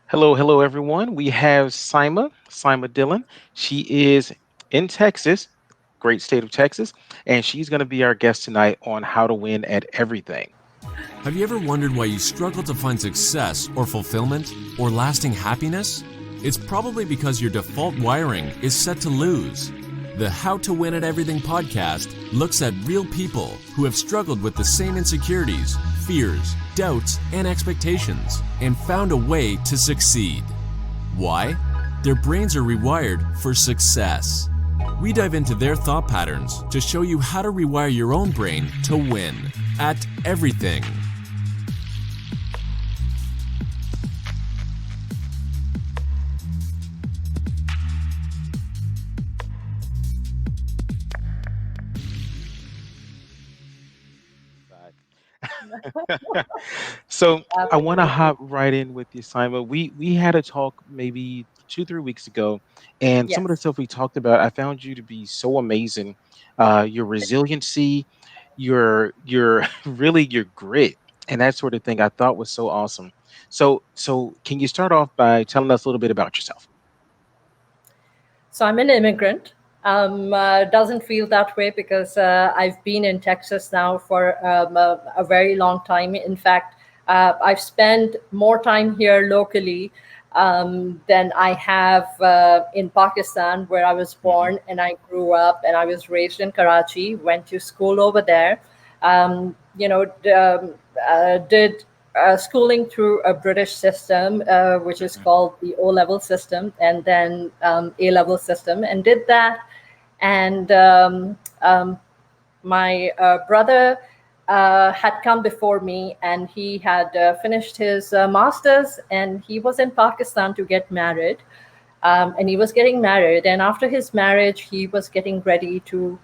Hello, everyone. We have Saima Dhillon. She is in Texas, great state of Texas, and she's going to be our guest tonight on how to win at everything. Have you ever wondered why you struggle to find success or fulfillment or lasting happiness? It's probably because your default wiring is set to lose. The How to Win at Everything podcast looks at real people who have struggled with the same insecurities, fears, doubts, and expectations and found a way to succeed. Why? Their brains are rewired for success. We dive into their thought patterns to show you how to rewire your own brain to win at everything. So I want to Absolutely. hop right in with you, Saima. We had a talk maybe 2-3 weeks ago, and some of the Yes. stuff we talked about, I found you to be so amazing. Your resiliency, your really your grit, and that sort of thing. I thought was so awesome. So can you start off by telling us a little bit about yourself? So I'm an immigrant. Doesn't feel that way because I've been in Texas now for a very long time. In fact, I've spent more time here locally than I have in Pakistan, where I was Hmm. born and I grew up and I was raised in Karachi, went to school over there. Did schooling through a British system, which is called the O level system, and then A level system, and did that. And my brother had come before me, and he had finished his master's, and he was in Pakistan to get married. And he was getting married, and after his marriage he was getting ready to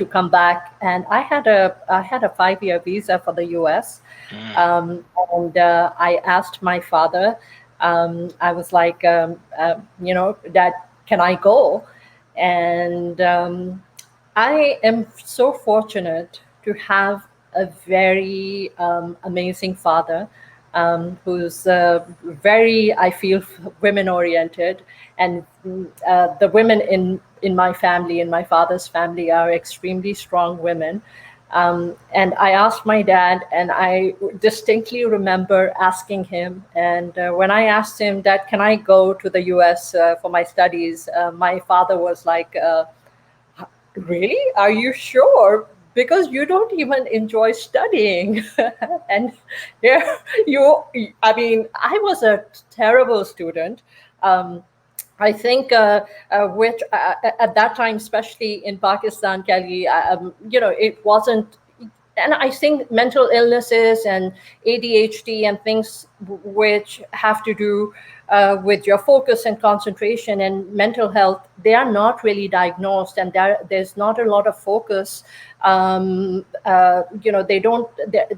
come back, and I had a 5-year visa for the US. Mm. And I asked my father, I was like, Dad, can I go? And I am so fortunate to have a very amazing father, who's very, I feel, women oriented. And the women in my family, in my father's family, are extremely strong women. And I asked my dad, and I distinctly remember asking him. And when I asked him, Dad, can I go to the US for my studies? My father was like, really? Are you sure? Because you don't even enjoy studying. And here you, I mean, I was a terrible student. Um, I think, which at that time, especially in Pakistan, Kelly, it wasn't. And I think mental illnesses and ADHD and things which have to do with your focus and concentration and mental health, they are not really diagnosed, and there's not a lot of focus. They don't.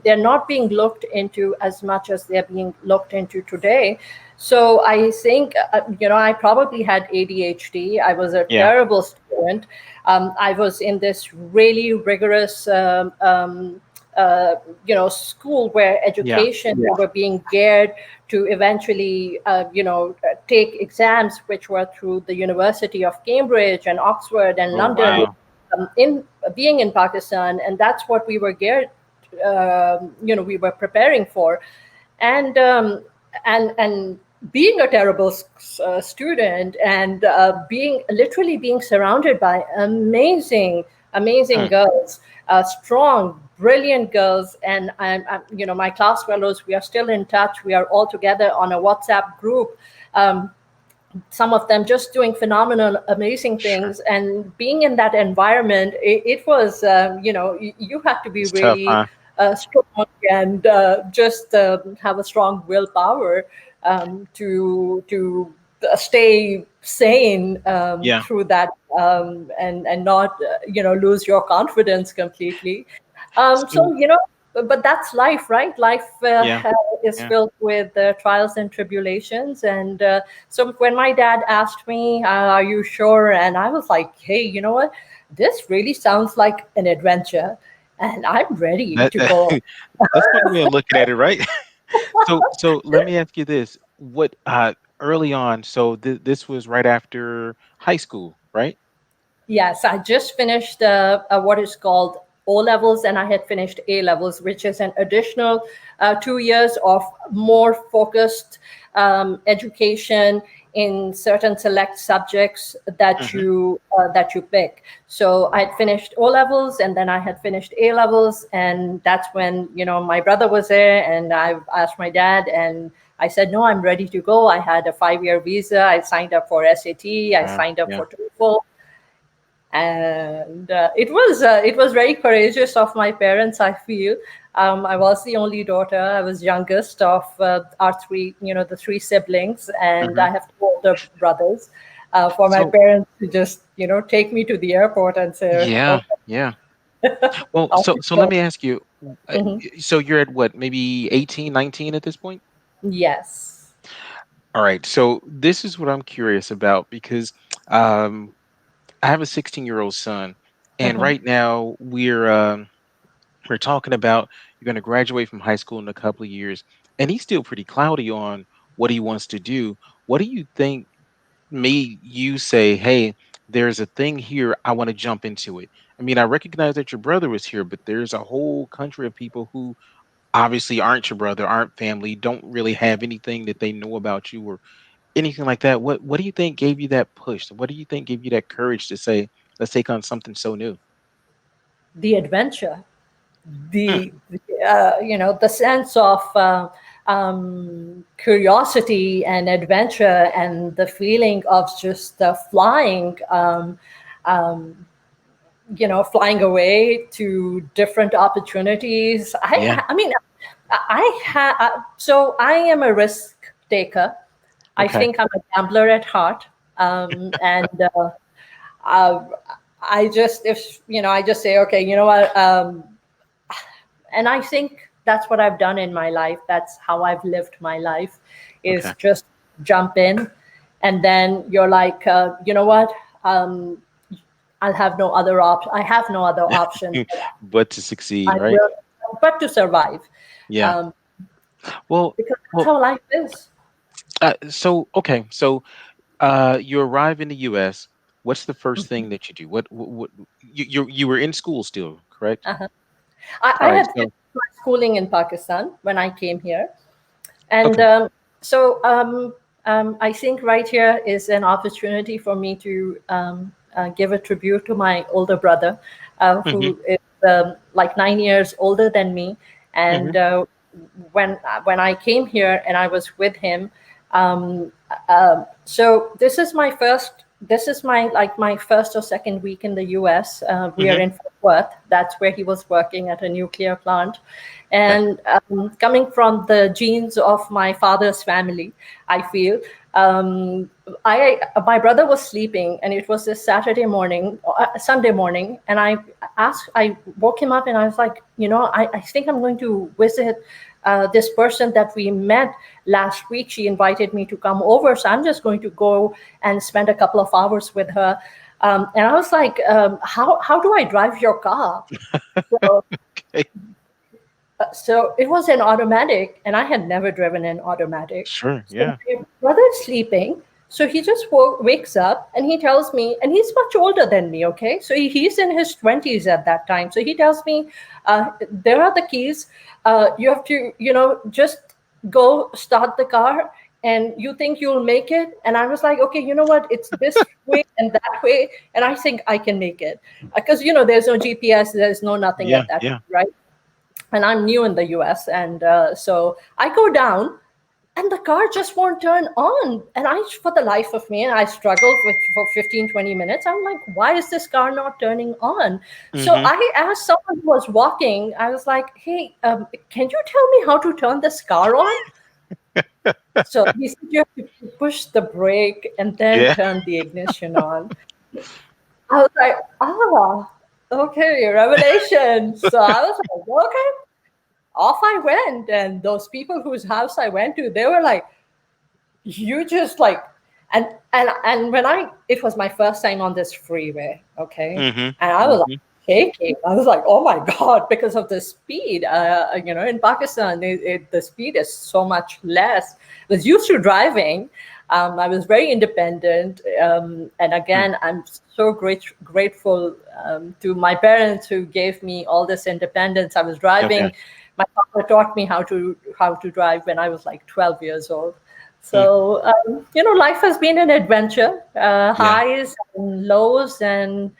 They're not being looked into as much as they're being looked into today. So I think, I probably had ADHD. I was a Yeah. terrible student. I was in this really rigorous, school where Yeah. education, we were being geared to eventually, take exams which were through the University of Cambridge and Oxford and Oh London, wow. in being in Pakistan, and that's what we were geared, we were preparing for. And being a terrible student, and being literally being surrounded by amazing Mm. girls, strong, brilliant girls. And my class fellows, we are still in touch. We are all together on a WhatsApp group. Some of them just doing phenomenal, amazing Sure. things. And being in that environment, it was, you had to be It's tough, really huh? strong, and just have a strong willpower to stay sane Yeah. through that, and not lose your confidence completely. So But that's life, right? Life yeah. is Yeah. filled with trials and tribulations. And so when my dad asked me, "Are you sure?" and I was like, "Hey, you know what? This really sounds like an adventure, and I'm ready That, to go." that's one way of looking at it, right? So let me ask you this: what? early on. So this was right after high school, right? Yes, I just finished what is called O levels, and I had finished A levels, which is an additional 2 years of more focused education in certain select subjects Hmm. that you pick. So I had finished O levels, and then I had finished A levels, and that's when my brother was there, and I asked my dad, and I said, no, I'm ready to go. I had a 5-year visa. I signed up for SAT. I signed up Yeah. for TOEFL, and it was very courageous of my parents. I feel I was the only daughter. I was youngest of our three, the three siblings, and Hmm. I have two older brothers. For my So parents to just take me to the airport and say, yeah, "Okay, yeah. Well, off so you so let go." me ask you. Mhm. So you're at what, maybe 18, 19 at this point? Yes. All right. So this is what I'm curious about because um, I have a 16-year-old son, and Mhm. right now we're talking about you're going to graduate from high school in a couple of years, and he's still pretty cloudy on what he wants to do. What do you think made you say, "Hey, there's a thing here. I want to jump into it"? I mean, I recognize that your brother was here, but there's a whole country of people who obviously aren't your brother, aren't family, don't really have anything that they know about you or anything like that. What do you think gave you that push? What do you think gave you that courage to say, "Let's take on something so new"? The adventure, Mm, the sense of curiosity and adventure, and the feeling of just flying, flying away to different opportunities. yeah. I mean, so I am a risk taker. I Okay. think I'm a gambler at heart, and uh, I just, if I just say, okay, you know what, and I think that's what I've done in my life. That's how I've lived my life, is Okay. just jump in, and then you're like, you know what, um, I'll have no other option. I have no other option. But to succeed, I right? will, but to survive, Yeah. um, Well, because that's well. how life is. So okay. So you arrive in the U.S. What's the first thing that you do? What you were in school still, correct? Uh-huh. All I right. had So. finished my schooling in Pakistan when I came here, and Okay. so I think right here is an opportunity for me to give a tribute to my older brother, Hmm. who is like 9 years older than me. Hmm. And when I came here and I was with him, so this is my first. This is my first or second week in the U.S. We are Hmm. in Fort Worth. That's where he was working at a nuclear plant, Okay. and coming from the genes of my father's family, I feel. Um, I My brother was sleeping, and it was this Saturday morning, Sunday morning, and I woke him up, and I was like, I think I'm going to visit this person that we met last week. She invited me to come over, so I'm just going to go and spend a couple of hours with her. And I was like, how do I drive your car? So Okay. so it was an automatic, and I had never driven an automatic. Sure. So Yeah. my brother's sleeping. So he just wakes up, and he tells me, and he's much older than me, okay? So he's in his 20s at that time. So he tells me, there are the keys. You have to, just go start the car, and you think you'll make it. And I was like, okay, you know what? It's this way and that way. And I think I can make it. Because, there's no GPS, there's no nothing Yeah. at that, Yeah. right? And I'm new in the US. And so I go down, and the car just won't turn on. And for the life of me, and I struggled with for 15, 20 minutes. I'm like, why is this car not turning on? So Hmm. I asked someone who was walking, I was like, hey, can you tell me how to turn this car on? So he said, you have to push the brake and then Yeah. turn the ignition on. I was like, okay, revelation. So I was like, okay, off I went. And those people whose house I went to, they were like, you just like, and when it was my first time on this freeway, okay, Hmm. and I was like Hmm. shaking. I was like, oh my god, because of the speed. In Pakistan, the speed is so much less. I was used to driving, I was very independent. And Hmm. again, I'm so grateful to my parents who gave me all this independence. I was Okay. driving. My father taught me how to drive when I was like 12 years old. Hmm. So, life has been an adventure, Yeah. highs and lows. And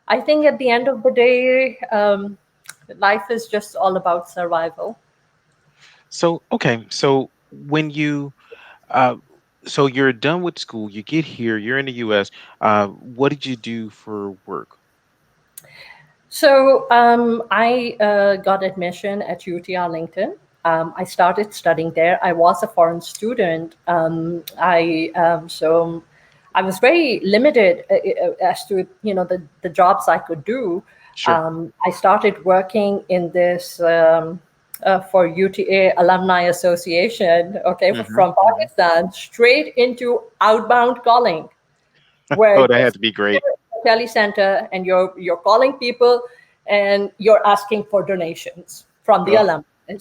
I think at the end of the day, life is just all about survival. So okay. So when you uh, so you're done with school, you get here, you're in the U.S. What did you do for work? So I got admission at UT Arlington. I started studying there. I was a foreign student. I was very limited as to the jobs I could do. Sure. I started working in this for UTA Alumni Association. Okay, Hmm. from Hmm. Pakistan straight into outbound calling, Oh, where that had to be great. telecenter and you're calling people and you're asking for donations from the Oh, alumni.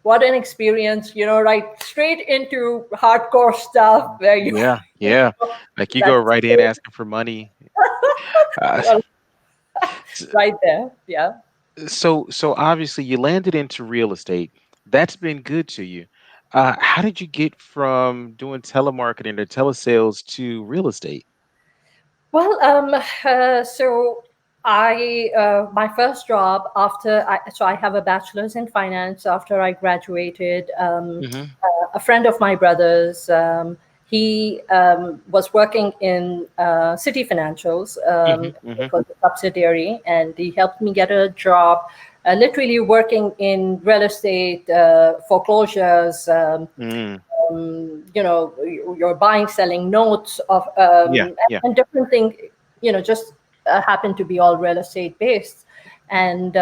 What an experience, right straight into hardcore stuff where you yeah, yeah. Like you go that's right in asking for money. Uh, well, s- right there. Yeah. so obviously you landed into real estate. That's been good to you. How did you get from doing telemarketing or telesales to real estate? Well, so my first job so I have a bachelor's in finance after I graduated. Hmm. A friend of my brother's, he was working in City Financials, Hmm. Hmm. it was a subsidiary, and he helped me get a job, literally working in real estate, foreclosures, Mm. you're buying, selling notes of Yeah, yeah. and different things, just happen to be all real estate based. And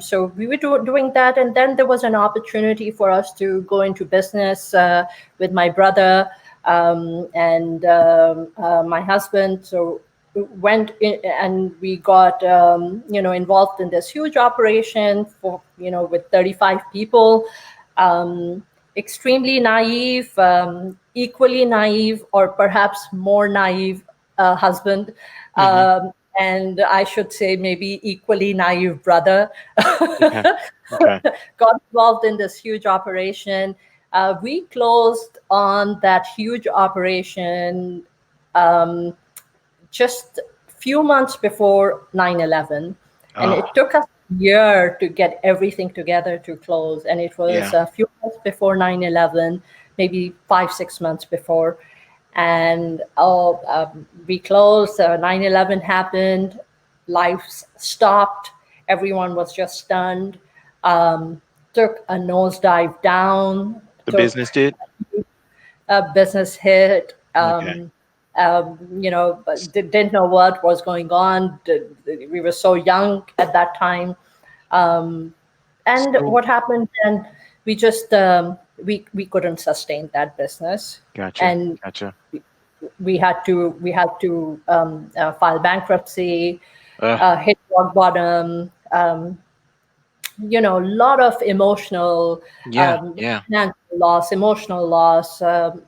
so we were doing that, and then there was an opportunity for us to go into business with my brother and my husband. So we went in and we got involved in this huge operation for with 35 people, um, extremely naive, equally naive, or perhaps more naive husband. Hmm. Um, and I should say maybe equally naive brother Okay. Okay. got involved in this huge operation. We closed on that huge operation just few months before 9/11, and Oh, it took us a year to get everything together to close, and it was yeah. a few months before 9/11, maybe 5 6 months before. And we closed. 9/11 happened, life stopped, everyone was just stunned. Took a nosedive down, The took business did? a business hit. Okay. But didn't know what was going on. We were so young at that time. And So what happened then? We just we couldn't sustain that business, gotcha. and Gotcha. we had to file bankruptcy, Uh, hit rock bottom. A lot of emotional, yeah, yeah, financial loss, emotional loss.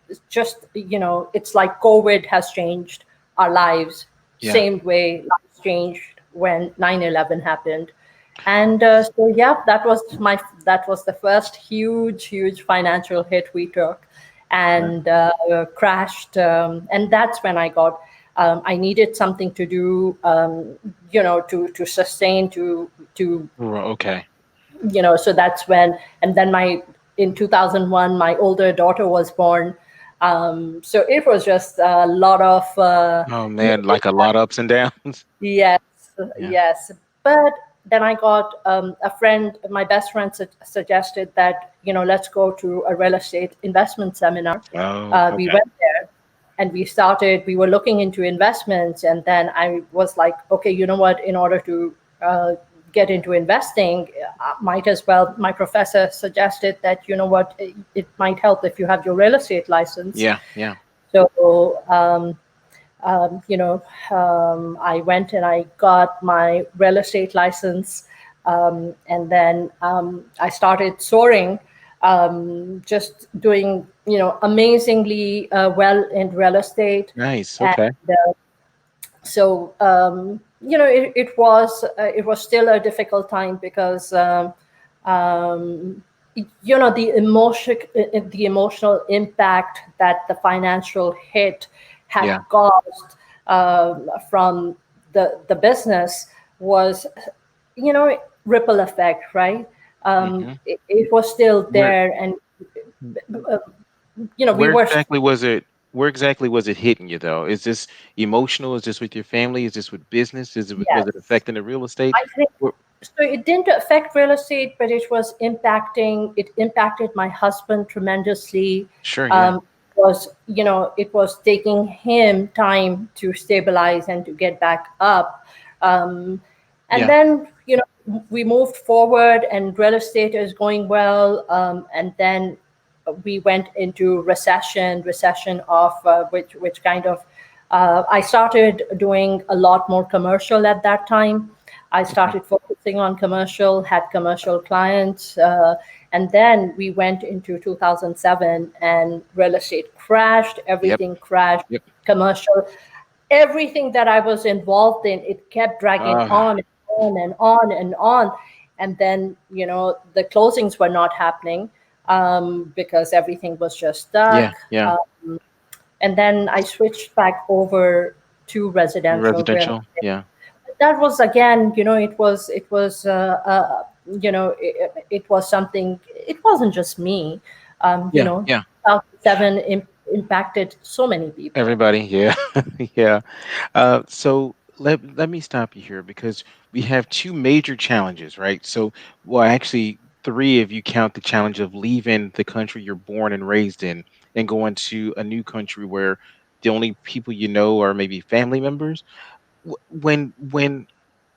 It's just, it's like COVID has changed our lives, yeah. same way lives changed when 9/11 happened. And so, yeah, that was the first huge financial hit we took, Right. and crashed. And that's when I needed something to do, to sustain, to Okay. so that's when. And then my in 2001 my older daughter was born. So it was just a lot of Oh man, like a lot of ups and downs. yes, Yeah. yes. But then I got a friend, my best friend suggested that let's go to a real estate investment seminar. Oh, We okay. went there and we were looking into investments, and then I was like, okay, you know what, in order to get into investing, might as well, my professor suggested that it might help if you have your real estate license. Yeah, yeah. So I went and I got my real estate license, and then I started soaring. just doing, amazingly well in real estate. Nice. And Okay. so it was still a difficult time because um, the emotional impact that the financial hit had Yeah. caused from the business was, ripple effect, right? Hmm. It was still Where there, and uh, we where were. exactly was it? Where exactly was it hitting you though? Is this emotional? Is this with your family? Is this with business? Was it Yes, affecting the real estate? I think Where- so. It didn't affect real estate, but it impacted my husband tremendously. Sure. Yeah. Um, it was taking him time to stabilize and to get back up. Um, and Yeah. then, we moved forward, and real estate is going well. And then we went into recession of which kind of I started doing a lot more commercial at that time. I Okay. started focusing on commercial, had commercial clients, and then we went into 2007, and real estate crashed. Yep. Everything crashed. Yep. Commercial, everything that I was involved in, it kept dragging Ah. on and on and on and on. And then, the closings were not happening because everything was just Yeah. stuck. Yeah. And then I switched back over to residential real Residential. estate. Yeah. That was, again, it was something. It wasn't just me. Yeah. Yeah. 2007 impacted so many people. Everybody. Yeah. Yeah. So let me stop you here because we have two major challenges, right? So, well, actually, three if you count the challenge of leaving the country you're born and raised in and going to a new country where the only people you know are maybe family members.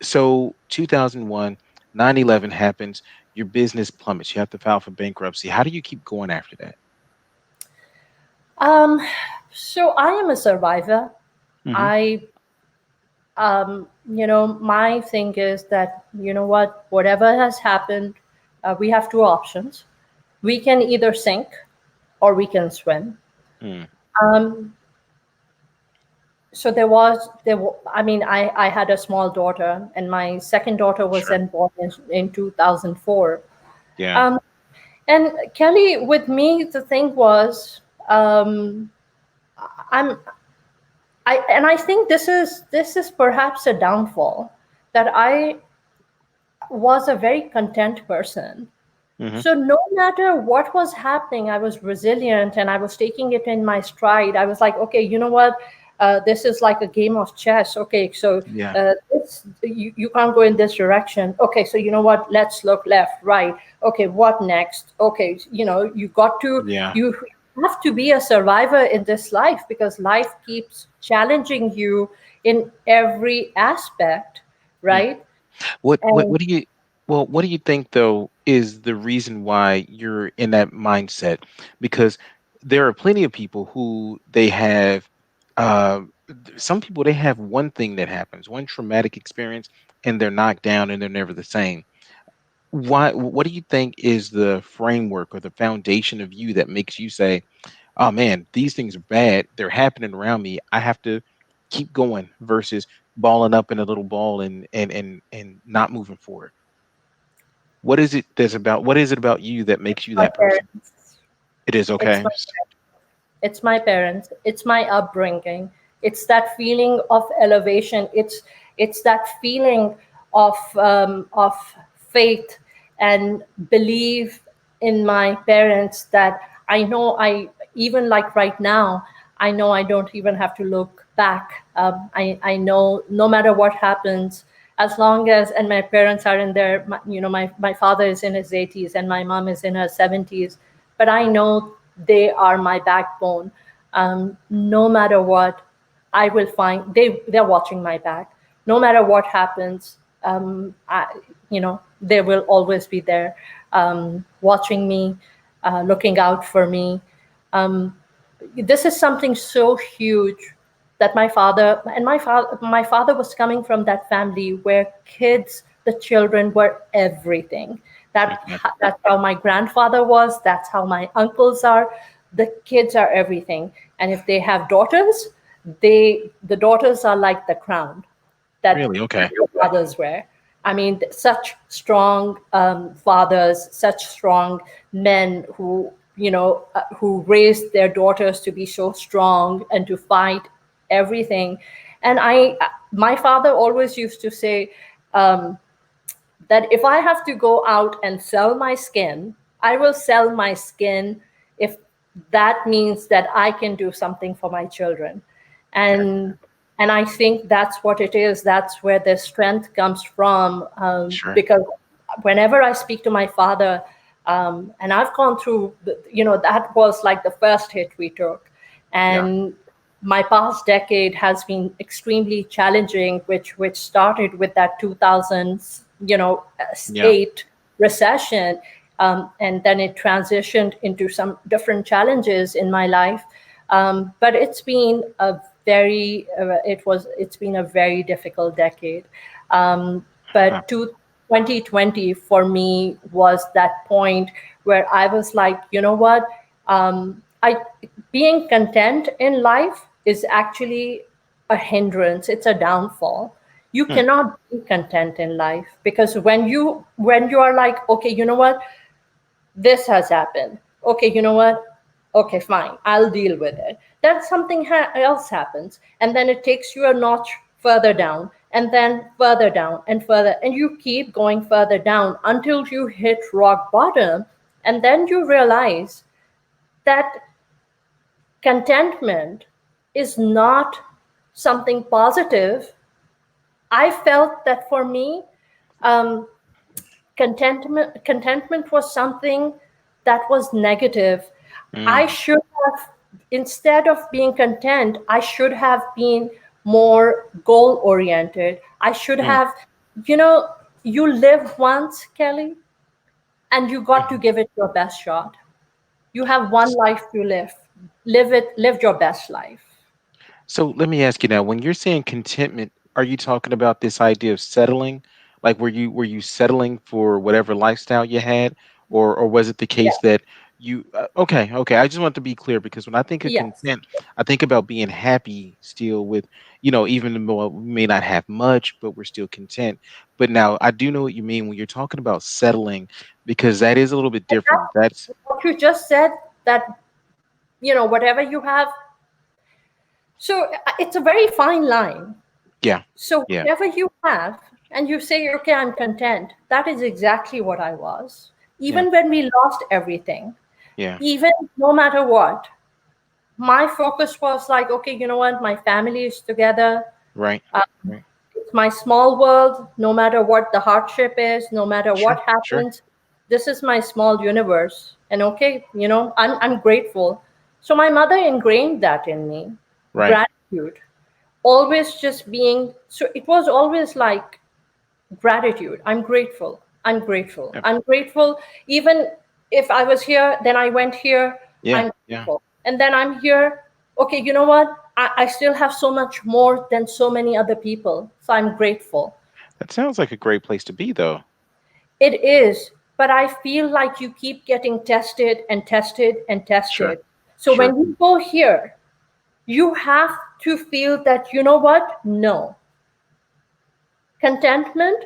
So 2001, 9/11 happens, your business plummets. You have to file for bankruptcy. How do you keep going after that? Um, so I am a survivor. Hmm. I, my thing is that, whatever has happened, we have two options. We can either sink or we can swim. Mm, Um, so I mean, I had a small daughter, and my second daughter was sure. then born in 2004. Yeah. Um, and Kelly, with me, the thing was, um, I'm I think this is perhaps a downfall, that I was a very content person. Hmm. So no matter what was happening, I was resilient, and I was taking it in my stride. I was like, okay, you know what? This is like a game of chess. Okay, so Yeah. you can't go in this direction. Okay, so you know what? Let's look left, right. Okay, what next? Okay, Yeah. you have to be a survivor in this life, because life keeps challenging you in every aspect, Mm. right? What And do you well, what do you think though is the reason why you're in that mindset? Because there are plenty of people who they have some people they have one thing that happens, one traumatic experience and they're knocked down and they're never the same. What do you think is the framework or the foundation of you that makes you say, "Oh man, these things are bad. They're happening around me. I have to keep going," versus balling up in a little ball and not moving forward? What is it about you that makes you my that person? parents. It is It's okay. my It's my parents. It's my upbringing. It's that feeling of elevation. It's that feeling of faith and belief in my parents, that I know, I even like right now, I know I don't even have to look back. I know no matter what happens, as long as, and my parents are in their, my father is in his 80s and my mom is in her 70s, but I know they are my backbone. No matter what, I will find they're watching my back. No matter what happens, they will always be there, watching me, looking out for me. Um, this is something so huge, that my father was coming from that family where the children were everything. Okay. That's how my grandfather was. That's how my uncles are. The kids are everything. And if they have daughters, the daughters are like the crown that Really? Okay. the fathers wear. I mean, such strong fathers, such strong men who, who raised their daughters to be so strong and to fight everything. And my father always used to say, that if I have to go out and sell my skin, I will sell my skin if that means that I can do something for my children. Very And and I think that's what it is. That's where the strength comes from. sure. Because whenever I speak to my father, and I've gone through, that was like the first hit we took, Yeah. and my past decade has been extremely challenging, which started with that 2000s, Yeah. 8 recession, and then it transitioned into some different challenges in my life. But it's been a very difficult decade. Huh. But 2020 for me was that point where I was like, you know what? I Being content in life is actually a hindrance. It's a downfall. You Hmm. cannot be content in life, because when you are like, okay, you know what? This has happened. Okay, you know what? Okay, fine. I'll deal with it. Then something else happens, and then it takes you a notch further down, and then further down, and further, and you keep going further down until you hit rock bottom, and then you realize that contentment is not something positive. I felt that for me, um, contentment was something that was negative. I Mm. should have, instead of being content, I should have been more goal oriented. I should Mm. have, you know, you live once, Kelly, and you got to Mhm. give it your best shot. You have one life to live. Live your best life. So let me ask you now, when you're saying contentment, are you talking about this idea of settling? Like were you settling for whatever lifestyle you had, or was it the case Yes. that you okay, okay. I just want to be clear because when I think of Yes. content, I think about being happy still with, even though we may not have much, but we're still content. But now I do know what you mean when you're talking about settling because that is a little bit different. That's What you just said, that, whatever you have. So it's a very fine line. yeah. So Yeah. whatever you have, and you say, okay, I'm content, that is exactly what I was. Yeah. Even when we lost everything, Yeah. even no matter what, my focus was like, okay, you know what, my family is together. Right. Right. It's my small world. No matter what the hardship is, no matter Sure. what Sure. happens, this is my small universe. And okay, I'm grateful. So my mother ingrained that in me, Right. gratitude. Always just being, so it was always like gratitude. I'm grateful. I'm grateful. Yep. I'm grateful. Even if I was here, then I went here. Yeah. I'm Yeah. grateful. And then I'm here. Okay, you know what? I still have so much more than so many other people. So I'm grateful. That sounds like a great place to be, though. It is, but I feel like you keep getting tested and tested and Sure. tested. So Sure. when you go here, you have to feel that, you know what? No. Contentment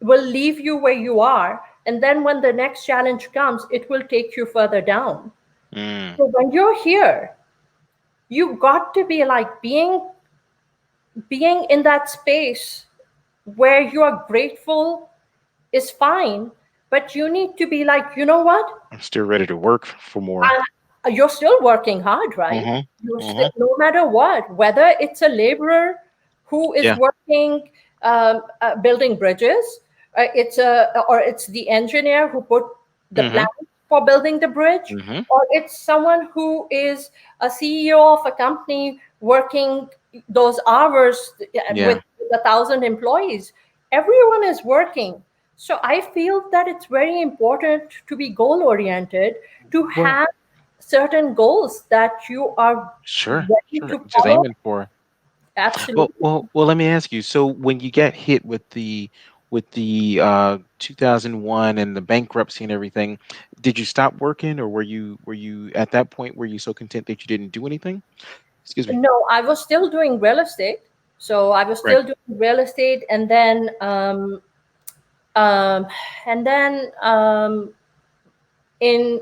will leave you where you are. And then when the next challenge comes, it will take you further down. Mm. So when you're here, you got to be like being in that space where you are grateful is fine, but you need to be like, you know what? I'm still ready to work for more. You're still working hard, right? Mm-hmm. You're still, Mm-hmm. no matter what, whether it's a laborer who is Yeah. working, building bridges, or it's the engineer who put the Mm-hmm. plan for building the bridge, Mm-hmm. or it's someone who is a CEO of a company working those hours with Yeah. 1,000 employees. Everyone is working. So I feel that it's very important to be goal oriented, to Well, have certain goals that you are sure. ready Sure. to Just follow. aiming for. Well, Absolutely. well, well. Let me ask you. So, when you get hit with the with the 2001 and the bankruptcy and everything, did you stop working, or were you at that point, were you so content that you didn't do anything? Excuse me. No, I was still doing real estate. So I was Right. still doing real estate, um, and then in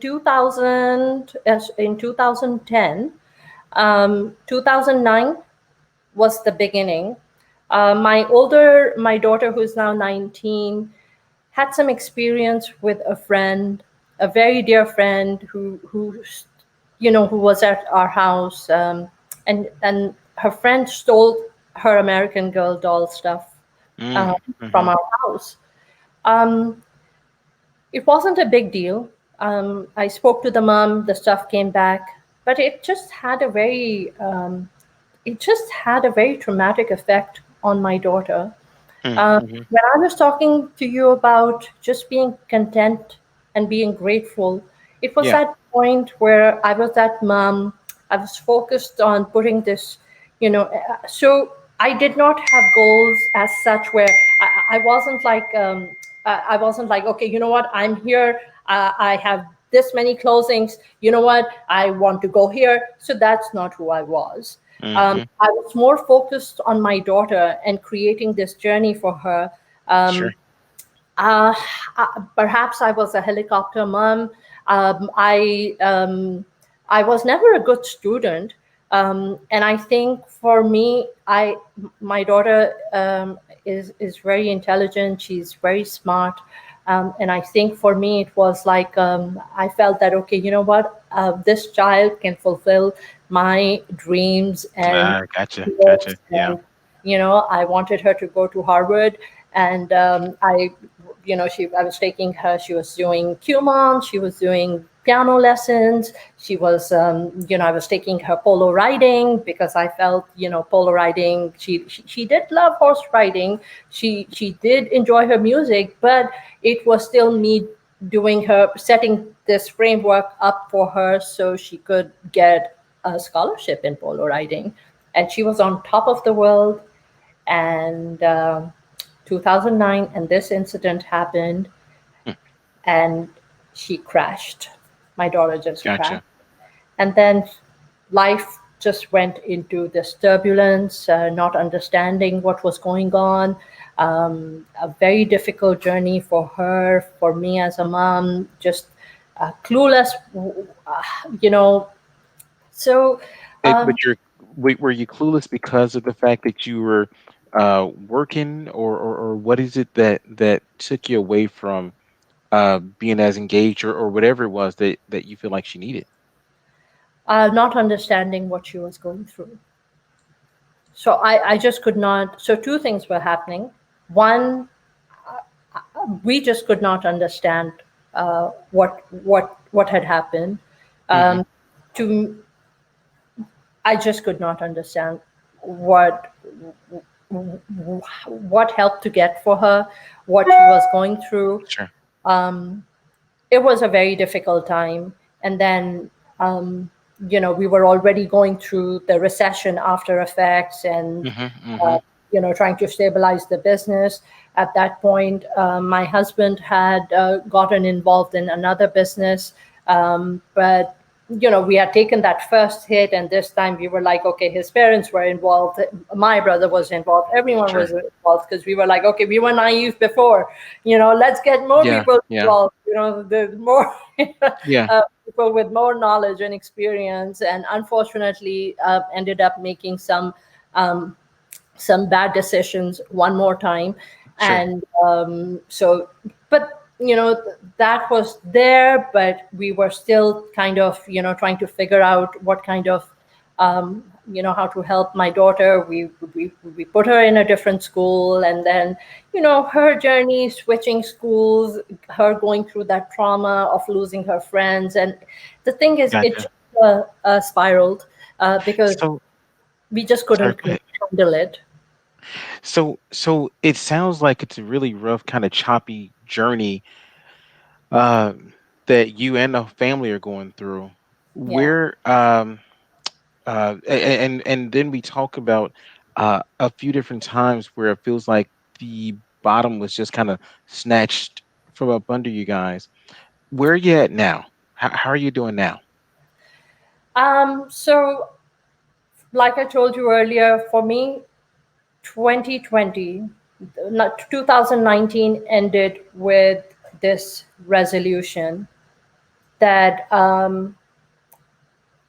2000, as in 2010, 2009 was the beginning. My daughter, who's now 19, had some experience with a friend, a very dear friend who was at our house, and her friend stole her American Girl doll stuff uh, Mm, mm-hmm. from our house. Um, it wasn't a big deal. I spoke to the mom, the stuff came back, but it just had a very traumatic effect on my daughter. Mm-hmm. When I was talking to you about just being content and being grateful, it was Yeah. that point where I was that mom. I was focused on putting this, so I did not have goals as such where I wasn't like, I wasn't like, okay, you know what, I'm here. I have this many closings. You know what, I want to go here. So that's not who I was. Mm-hmm. I was more focused on my daughter and creating this journey for her. Sure. Uh, Perhaps I was a helicopter mom. I was never a good student, and I think for me, I my daughter is very intelligent. She's very smart, and I think for me it was like, I felt that, okay, you know what, this child can fulfill my dreams and Gotcha. hopes. Gotcha. Yeah. And I wanted her to go to Harvard, and I was taking her. She was doing Kumon. She was doing piano lessons. She was, I was taking her polo riding because I felt, polo riding. She did love horse riding. She did enjoy her music, but it was still me doing her, setting this framework up for her so she could get a scholarship in polo riding, and she was on top of the world. And 2009, and this incident happened, Mm, and she crashed. My daughter just crashed, gotcha. and then life just went into this turbulence, not understanding what was going on. A very difficult journey for her, for me as a mom, just clueless, you know. So, But um, were you clueless because of the fact that you were working, or what is it that took you away from being as engaged, or whatever it was that you feel like she needed? not understanding what she was going through. So I just could not. So two things were happening. One, we just could not understand what had happened. Hmm. To I just could not understand what what help to get for her, what she was going through. Sure. It was a very difficult time, and then we were already going through the recession after effects, and Hmm. Hmm. trying to stabilize the business. At that point, my husband had gotten involved in another business, but we had taken that first hit, and this time we were like, okay, his parents were involved, my brother was involved, everyone Sure. was involved, because we were like, okay, we were naive before, let's get more Yeah. people Yeah. involved, the more Yeah. people with more knowledge and experience, and unfortunately ended up making um, some bad decisions one more time. Sure. And so, but that was there, but we were still kind of trying to figure out what kind of how to help my daughter. We put her in a different school, and then her journey switching schools, her going through that trauma of losing her friends, and the thing is, it Gotcha. just spiraled, because So, we just sorry. couldn't Go ahead. handle it. So it sounds like it's a really rough, kind of choppy journey um, that you and the family are going through. Yeah. Where and then we talk about a few different times where it feels like the bottom was just kind of snatched from up under you guys. Where are you at now? How are you doing now? So, like I told you earlier, for me, 2020, not 2019 ended with this resolution that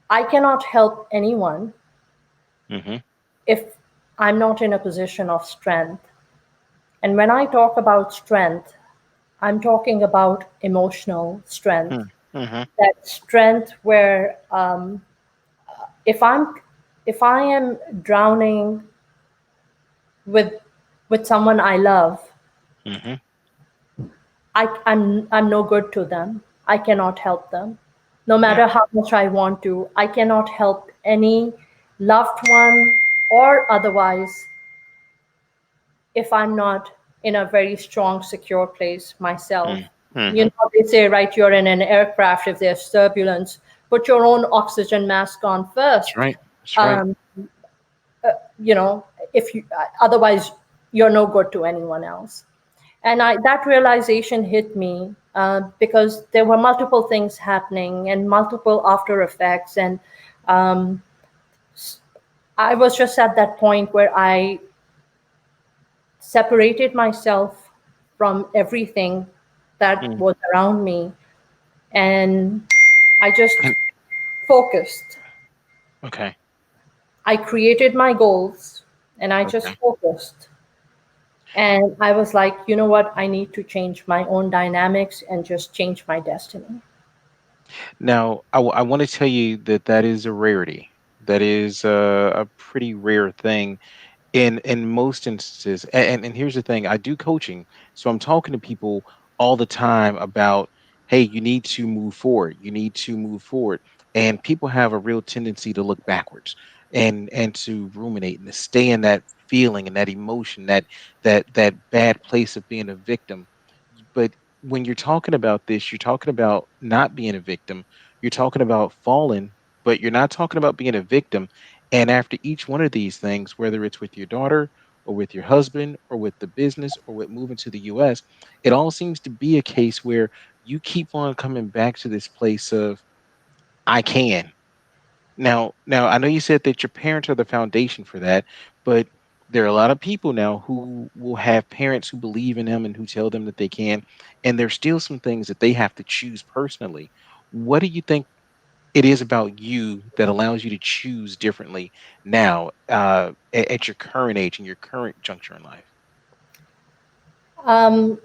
I cannot help anyone Mm-hmm. if I'm not in a position of strength. And when I talk about strength, I'm talking about emotional strength. Mm-hmm. That strength where if I'm if I am drowning with someone I love, Mm-hmm. I'm no good to them. I cannot help them. No Yeah. matter how much I want to, I cannot help any loved one or otherwise if I'm not in a very strong, secure place myself. You Mm-hmm. know, they say, right, you're in an aircraft, if there's turbulence, put your own oxygen mask on That's first. right. That's right. Um, you know, if you otherwise you're no good to anyone else. And that realization hit me because there were multiple things happening and multiple after effects, and um, I was just at that point where I separated myself from everything that Mm. was around me, and I just And focused. okay. I created my goals and I just Okay. focused. And I was like, you know what? I need to change my own dynamics and just change my destiny. Now, I want to tell you that that is a rarity. That is a pretty rare thing in most instances. And here's the thing: I do coaching, so I'm talking to people all the time about, hey, you need to move forward. You need to move forward. And people have a real tendency to look backwards and to ruminate and to stay in that feeling and that emotion, that bad place of being a victim. But when you're talking about this, you're talking about not being a victim. You're talking about falling, but you're not talking about being a victim. And after each one of these things, whether it's with your daughter or with your husband or with the business or with moving to the US, it all seems to be a case where you keep on coming back to this place of, I can. Now I know you said that your parents are the foundation for that, but there are a lot of people now who will have parents who believe in them and who tell them that they can, and there's still some things that they have to choose personally. What do you think it is about you that allows you to choose differently now, at your current age and your current juncture in life? Um,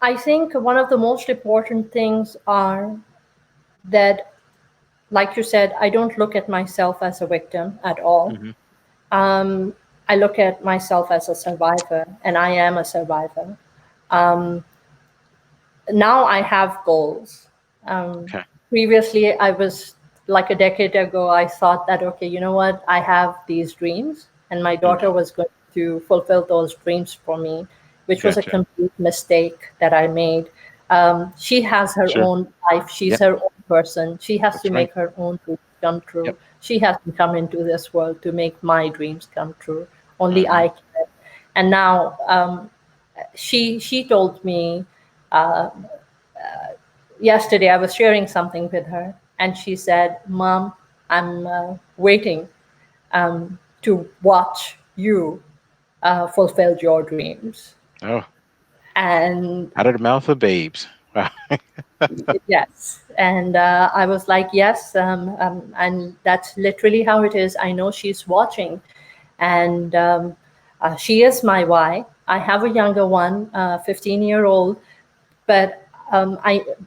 I think one of the most important things are that, like you said, I don't look at myself as a victim at all. Hmm. Um, I look at myself as a survivor, and I am a survivor. Um, Now I have goals. Um, Okay. Previously, I was like a decade ago, I thought that, okay, you know what, I have these dreams, and my Hmm. daughter was going to fulfill those dreams for me, which was a Gotcha. complete mistake that I made. She has her Sure. own life, she's Yep. her own person, she has to That's right. make her own dreams come Yep. true. She hasn't come into this world to make my dreams come true. Only Hmm. I can. And now she told me yesterday I was sharing something with her, and she said, "Mom, I'm waiting to watch you fulfill your dreams." Oh, And out of the mouth of babes. Wow. yes, and I was like, "Yes," and that's literally how it is. I know she's watching, and she is my why. I have a younger one, 15-year-old, but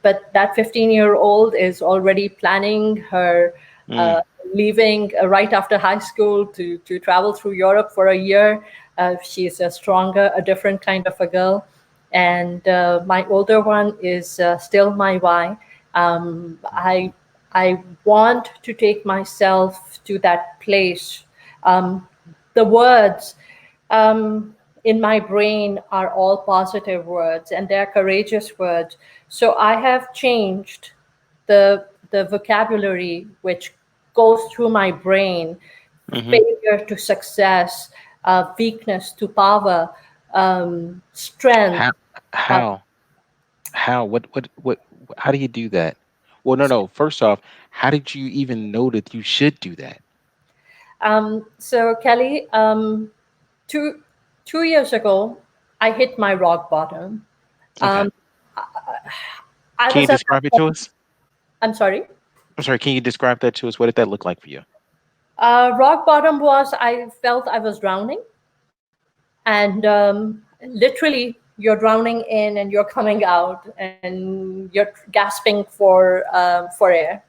but that 15-year-old is already planning her Mm. leaving right after high school to travel through Europe for a year. She's a stronger, a different kind of a girl, and my older one is still my why. I want to take myself to that place. um, the words in my brain are all positive words, and they're courageous words. So I have changed the vocabulary which goes through my brain: Hmm. failure to success, weakness to power. strength. How? Uh, How? How? How do you do that? Well, no, no. First off, how did you even know that you should do that? so Kelly, 2 2 years ago, I hit my rock bottom. Okay. Um, I Can you was at describe it to us? I'm sorry. I'm sorry. Can you describe that to us? What did that look like for you? Rock bottom was I felt I was drowning, and literally you're drowning in and you're coming out and you're gasping for air,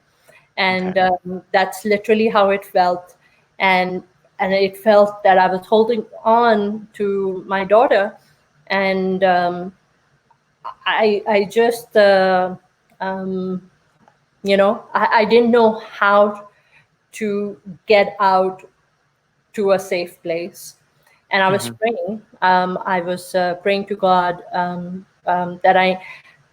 and Okay. that's literally how it felt, and it felt that I was holding on to my daughter, and I just I didn't know how to get out to a safe place. And I was Hmm. praying. I was praying to God that I.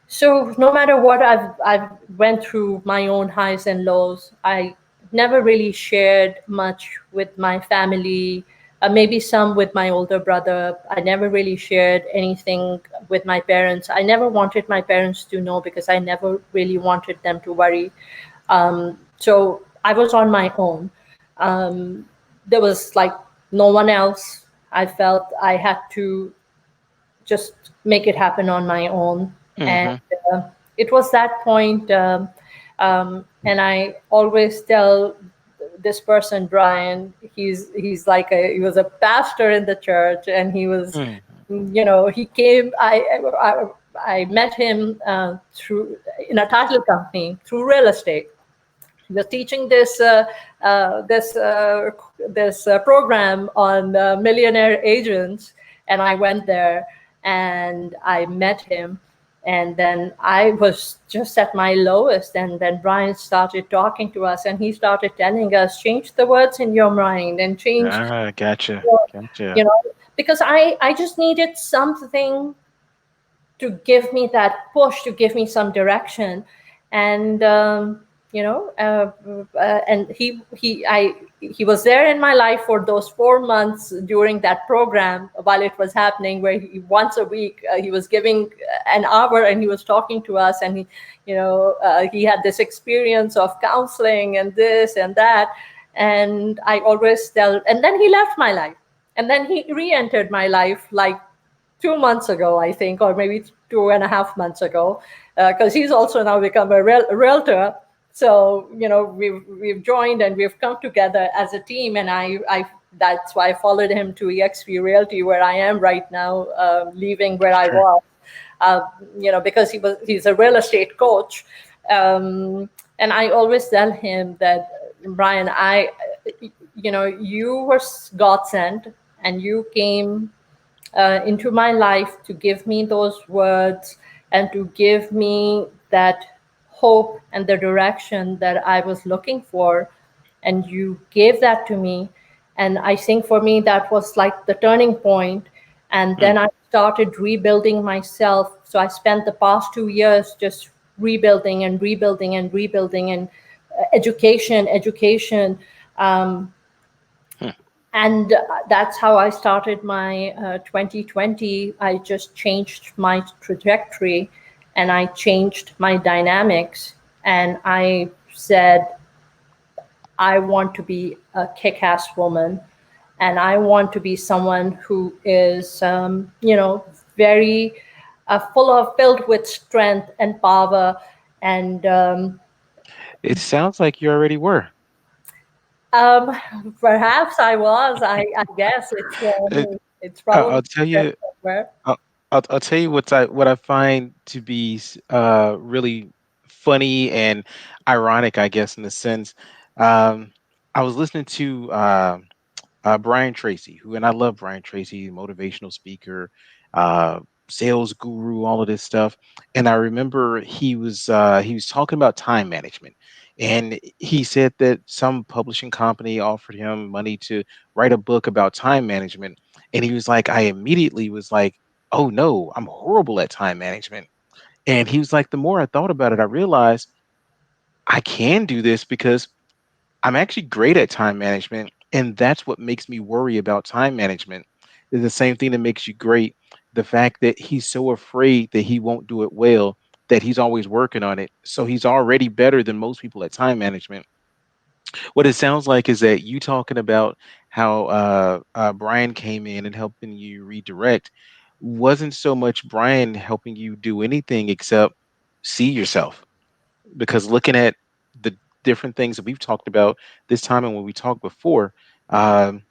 So no matter what I've went through my own highs and lows, I never really shared much with my family. Maybe some with my older brother. I never really shared anything with my parents. I never wanted my parents to know because I never really wanted them to worry. So I was on my own. There was like no one else. I felt I had to just make it happen on my own. And Hmm. uh, it was that point. And I always tell this person, Brian, he was a pastor in the church, and he was, Hmm. he came. I met him through in a title company through real estate. He was teaching this program on millionaire agents, and I went there and I met him, and then I was just at my lowest, and then Brian started talking to us, and he started telling us, change the words in your mind and change, Ah, gotcha. you Gotcha. know, because I just needed something to give me that push, to give me some direction, and and he was there in my life for those 4 months during that program while it was happening, where once a week he was giving an hour and he was talking to us, and he had this experience of counseling and this and that, and I always tell, and then he left my life, and then he re-entered my life like 2 months ago, I think, or maybe 2.5 months ago, because he's also now become a realtor. So we've joined and we've come together as a team, and I that's why I followed him to EXP Realty, where I am right now, leaving where I Sure. was, uh, because he's a real estate coach, and I always tell him that, Brian, you were God sent, and you came into my life to give me those words and to give me that hope and the direction that I was looking for. And you gave that to me. And I think for me, that was like the turning point. And then Mm. I started rebuilding myself. So I spent the past 2 years just rebuilding and rebuilding and rebuilding, and education, education. Um, Hmm. and that's how I started my 2020. I just changed my trajectory, and I changed my dynamics, and I said, I want to be a kick-ass woman, and I want to be someone who is very filled with strength and power, and It sounds like you already were. um, perhaps I was. I guess Uh, it's I'll probably tell there you. somewhere. I'll tell you what I find to be really funny and ironic, I guess, in a sense. Um, I was listening to Brian Tracy, who, and I love Brian Tracy, motivational speaker, uh, sales guru, all of this stuff. And I remember he was talking about time management, and he said that some publishing company offered him money to write a book about time management, and he was like, I immediately was like, oh no, I'm horrible at time management. And he was like, the more I thought about it, I realized I can do this because I'm actually great at time management, and that's what makes me worry about time management. is the same thing that makes you great. The fact that he's so afraid that he won't do it well, that he's always working on it. So he's already better than most people at time management. What it sounds like is that you talking about how Brian came in and helping you redirect wasn't so much Brian helping you do anything except see yourself. Because looking at the different things that we've talked about this time and when we talked before, um,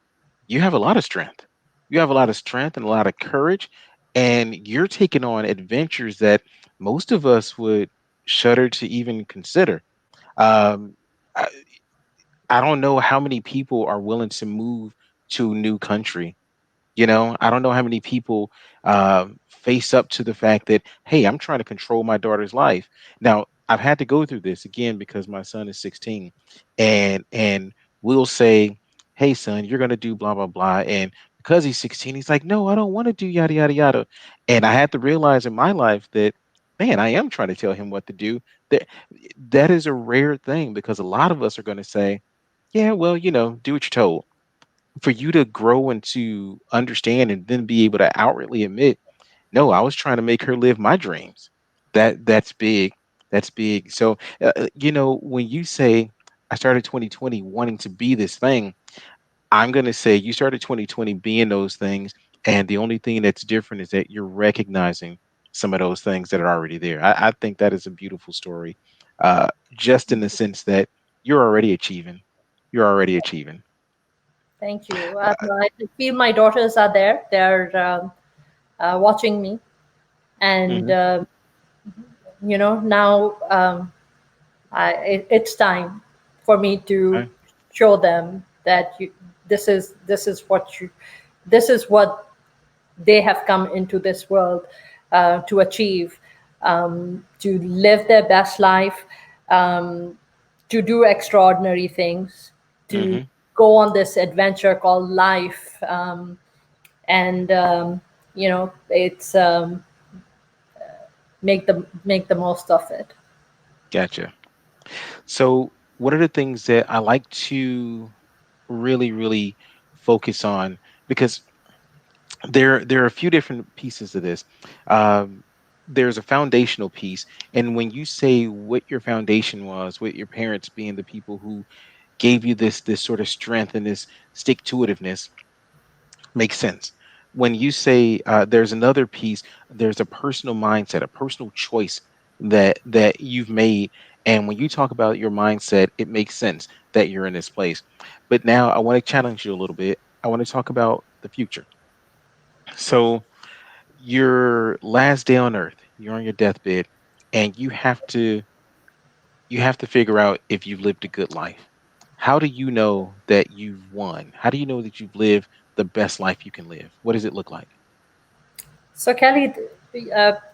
you have a lot of strength. You have a lot of strength and a lot of courage, and you're taking on adventures that most of us would shudder to even consider. Um, I don't know how many people are willing to move to a new country. I don't know how many people face up to the fact that, hey, I'm trying to control my daughter's life. Now, I've had to go through this again because my son is 16, and we'll say, hey, son, you're gonna do blah blah blah, and because he's 16, he's like, no, I don't want to do yada yada yada, and I had to realize in my life that, man, I am trying to tell him what to do. That that is a rare thing because a lot of us are going to say, yeah, well, do what you're told. For you to grow and to understand and then be able to outwardly admit, no, I was trying to make her live my dreams. That's big. That's big. So when you say I started 2020 wanting to be this thing, I'm going to say you started 2020 being those things, and the only thing that's different is that you're recognizing some of those things that are already there. I think that is a beautiful story, just in the sense that you're already achieving. You're already achieving. Thank you. I feel my daughters are there. They're watching me, and Hmm. now it's time for me to show them that this is what they have come into this world to achieve, to live their best life, um, to do extraordinary things, to Hmm. go on this adventure called life, and it's make the most of it. Gotcha. So, what are the things that I like to really, really focus on? Because there are a few different pieces of this. Um, there's a foundational piece, and when you say what your foundation was, with your parents being the people who gave you this sort of strength and this stick to itiveness, makes sense. When you say there's another piece, there's a personal mindset, a personal choice that you've made. And when you talk about your mindset, it makes sense that you're in this place. But now I want to challenge you a little bit. I want to talk about the future. So your last day on earth, you're on your deathbed, and you have to figure out if you've lived a good life. How do you know that you've won? How do you know that you've lived the best life you can live? What does it look like? So, Kelly,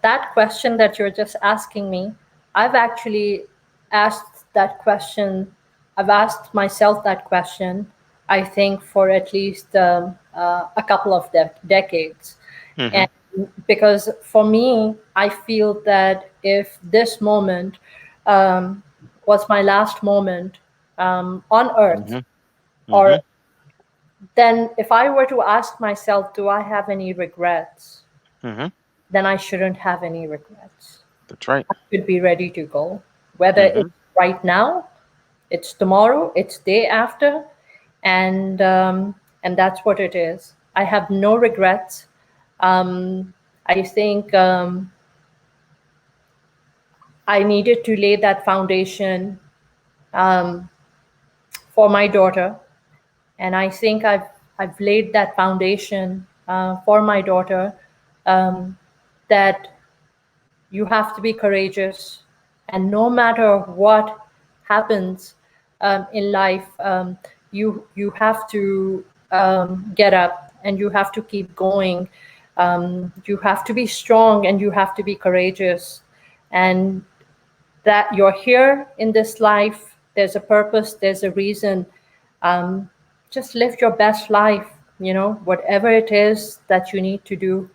that question that you're just asking me, I've actually asked that question. I've asked myself that question, I think, for at least a couple of decades. Hmm. And because for me, I feel that if this moment was my last moment on earth, Hmm. or Hmm. then if I were to ask myself, do I have any regrets? Hmm. Then I shouldn't have any regrets. That's right. Should be ready to go. Whether it's Hmm. right now, it's tomorrow, it's day after, and that's what it is. I have no regrets. I think I needed to lay that foundation for my daughter, and I think I've laid that foundation for my daughter. That you have to be courageous, and no matter what happens in life, you have to get up and you have to keep going. You have to be strong and you have to be courageous, and that you're here in this life. There's a purpose. There's a reason. Just live your best life. Whatever it is that you need to do,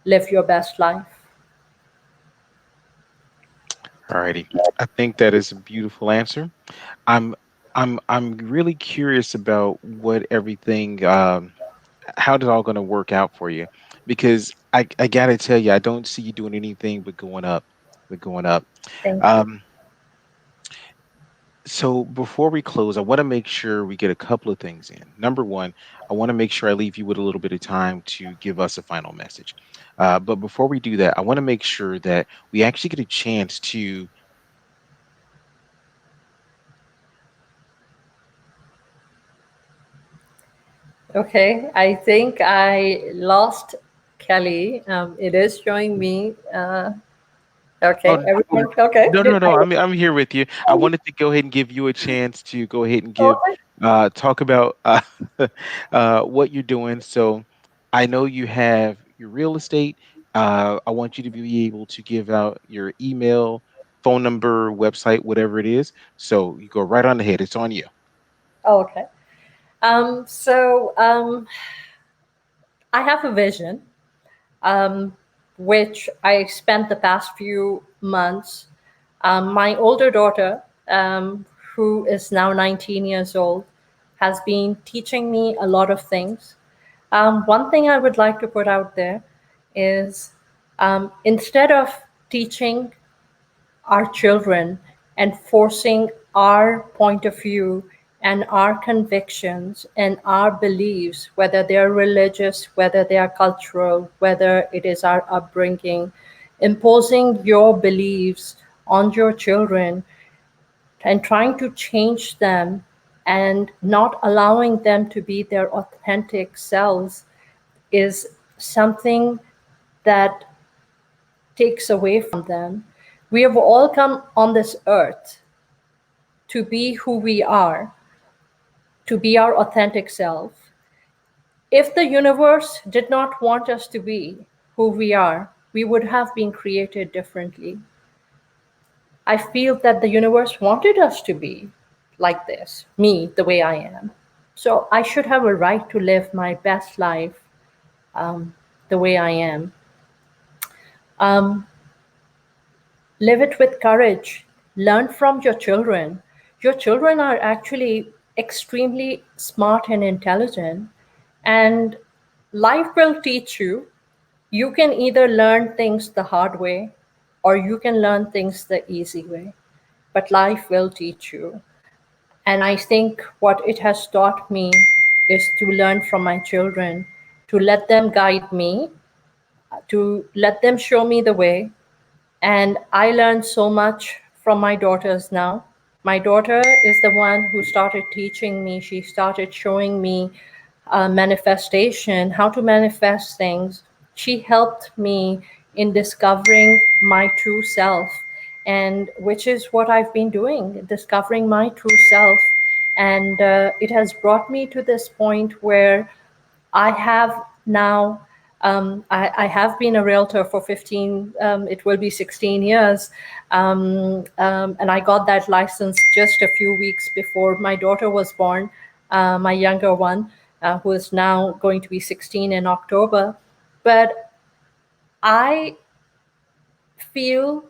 live your best life. Alrighty. I think that is a beautiful answer. I'm I'm really curious about what everything. how did all going to work out for you? Because I gotta tell you, I don't see you doing anything but going up, but going up. Thank you. Um, so before we close, I want to make sure we get a couple of things in. Number one, I want to make sure I leave you with a little bit of time to give us a final message. But before we do that, I want to make sure that we actually get a chance to. Okay, I think I lost Kelly. It is showing me. Oh, Okay, everyone. Okay, no, did no, no. I? I'm here with you. I wanted to go ahead and give you a chance to go ahead and give Okay. talk about what you're doing. So I know you have your real estate. I want you to be able to give out your email, phone number, website, whatever it is. So you go right on ahead. It's on you. Okay. So I have a vision, um, which I spent the past few months. My older daughter, who is now 19 years old, has been teaching me a lot of things. One thing I would like to put out there is, instead of teaching our children and forcing our point of view and our convictions and our beliefs, whether they're religious, whether they are cultural, whether it is our upbringing, imposing your beliefs on your children and trying to change them and not allowing them to be their authentic selves is something that takes away from them. We have all come on this earth to be who we are, to be our authentic self. If the universe did not want us to be who we are, we would have been created differently. I feel that the universe wanted us to be like this, me, the way I am. So I should have a right to live my best life the way I am. Um, Live it with courage. Learn from your children. Your children are actually extremely smart and intelligent, and life will teach you. You can either learn things the hard way or you can learn things the easy way, but life will teach you. And I think what it has taught me is to learn from my children, to let them guide me, to let them show me the way, and I learned so much from my daughters now. My daughter is the one who started teaching me, she started showing me manifestation, how to manifest things. She helped me in discovering my true self, and which is what I've been doing, discovering my true self. And it has brought me to this point where I have now, I have been a realtor for 15, it will be 16 years. And I got that license just a few weeks before my daughter was born, my younger one, who is now going to be 16 in October. But I feel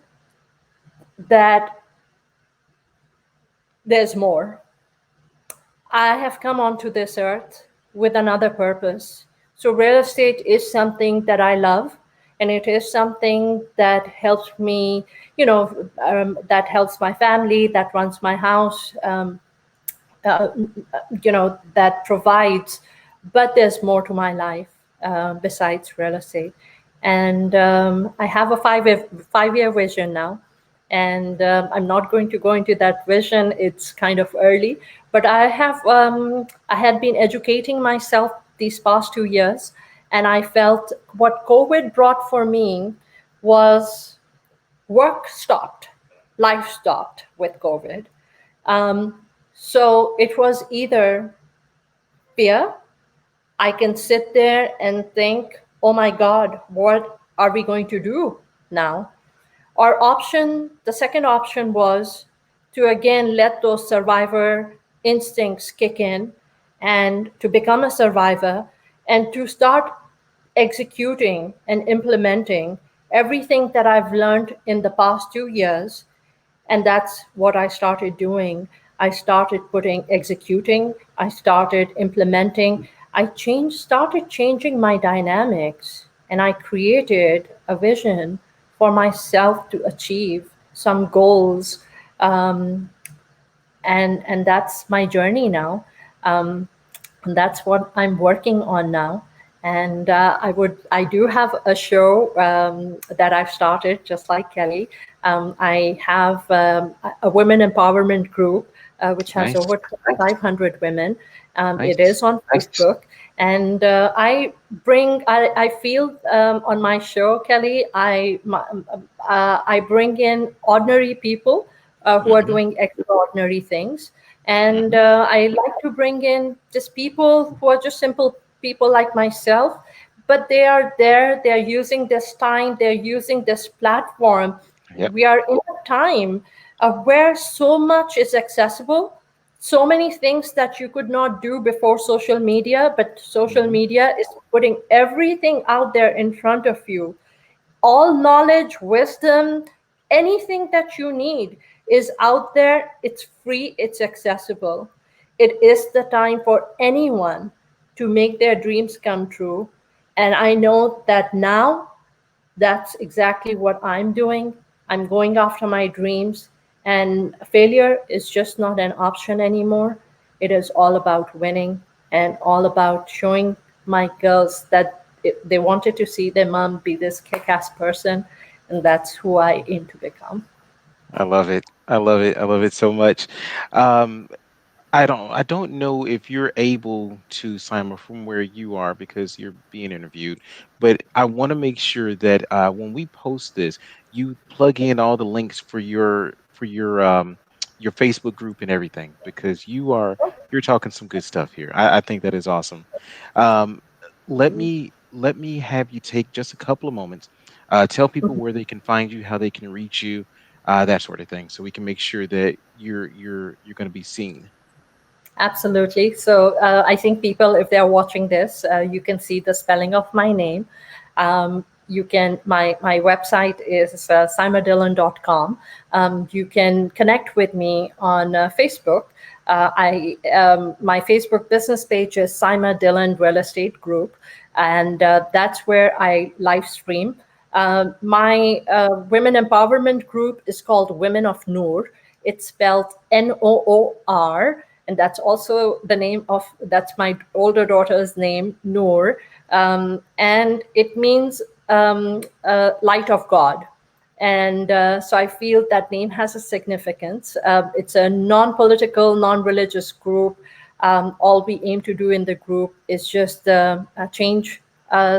that there's more. I have come onto this earth with another purpose. So, real estate is something that I love, and it is something that helps me, that helps my family, that runs my house, uh, that provides. But there's more to my life besides real estate. And I have a 5-year vision now. And I'm not going to go into that vision. It's kind of early, but I had been educating myself these past 2 years, and I felt what COVID brought for me was work stopped, life stopped with COVID. So it was either fear. I can sit there and think, oh my God, what are we going to do now? Or the second option was to again let those survivor instincts kick in and to become a survivor and to start executing and implementing everything that I've learned in the past 2 years. And that's what I started doing. I started executing, I started implementing. started changing my dynamics, and I created a vision for myself to achieve some goals, um, and that's my journey now. Um, and that's what I'm working on now. And I do have a show that I've started, just like Kelly. I have a women empowerment group which has Nice. over 2,500 women. It Nice. is on Facebook, and I feel on my show, Kelly, I bring in ordinary people who are Hmm. doing extraordinary things. And Hmm. I like to bring in just people who are just simple people like myself, but they are there, they're using this time, they're using this platform. Yep. We are in a time where so much is accessible, so many things that you could not do before social media, but social Hmm. media is putting everything out there in front of you. All knowledge, wisdom, anything that you need is out there. It's free, it's accessible. It is the time for anyone to make their dreams come true. And I know that now that's exactly what I'm doing. I'm going after my dreams, and failure is just not an option anymore. It is all about winning and all about showing my girls that they wanted to see their mom be this kick ass person, and that's who I aim to become. I love it. I love it. I love it so much. Um, I don't know if you're able to, Simon, from where you are because you're being interviewed, but I want to make sure that when we post this, you plug in all the links for your Facebook group and everything because you're talking some good stuff here. I think that is awesome. Um, let me have you take just a couple of moments, tell people where they can find you, how they can reach you, that sort of thing, so we can make sure that you're going to be seen. Absolutely. So I think people, if they're watching this, you can see the spelling of my name. You can my website is saimadillon.com. You can connect with me on Facebook. I My Facebook business page is Saima Dhillon Real Estate Group, and that's where I live stream. My women empowerment group is called Women of Noor. It's spelled Noor, and that's also the name of that's my older daughter's name, Noor, and it means light of God. And so I feel that name has a significance. It's a non-political, non-religious group. All we aim to do in the group is just change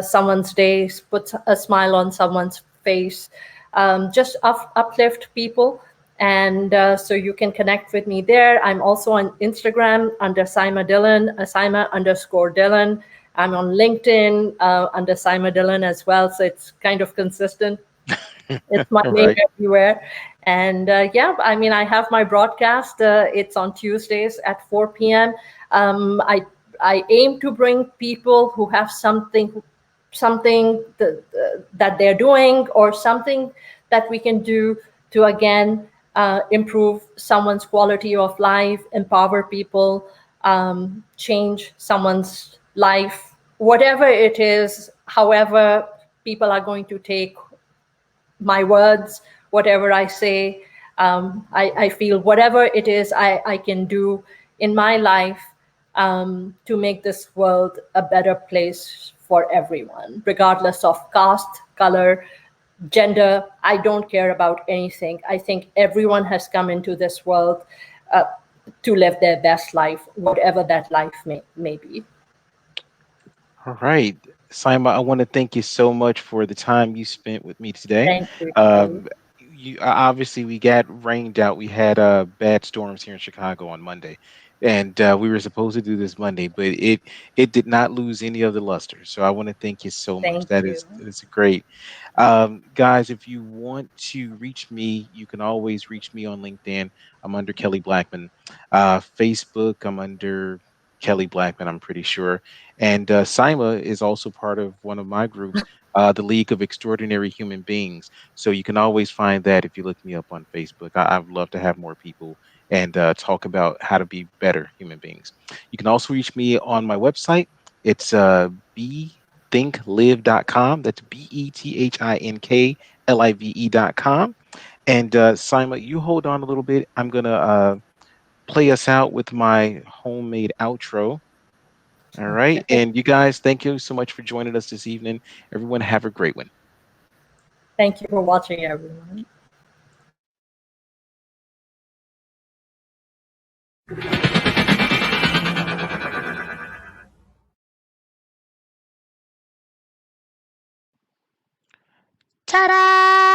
someone's days, put a smile on someone's face, just uplift people. And so you can connect with me there. I'm also on Instagram under Saima Dhillon, Saima_Dhillon. I'm on LinkedIn under Saima Dhillon as well. So it's kind of consistent. It's my All name right. everywhere. And yeah, I mean, I have my broadcast. It's on Tuesdays at 4 p.m. I aim to bring people who have something that they're doing, or something that we can do to again improve someone's quality of life, empower people, change someone's life, whatever it is, however people are going to take my words, whatever I say. I feel whatever it is I can do in my life to make this world a better place for everyone, regardless of caste, color, gender. I don't care about anything. I think everyone has come into this world uh, to live their best life, whatever that life may be. All right. Simon, I want to thank you so much for the time you spent with me today. Thank you, Kelly. Um, obviously we got rained out. We had bad storms here in Chicago on Monday, and we were supposed to do this Monday, but it did not lose any of the luster. So I want to thank you so much. Thank you. That is great. Guys, if you want to reach me, you can always reach me on LinkedIn. I'm under Kelly Blackman. Facebook, I'm under Kelly Blackman, I'm pretty sure. And Saima is also part of one of my groups, the League of Extraordinary Human Beings. So you can always find that if you look me up on Facebook. I'd love to have more people and talk about how to be better human beings. You can also reach me on my website, It's bethinklive.com. That's BETHINKLIVE.com. And Saima, you hold on a little bit. I'm gonna play us out with my homemade outro. All right. Okay. And you guys, thank you so much for joining us this evening. Everyone, have a great one. Thank you for watching, everyone. Ta-da!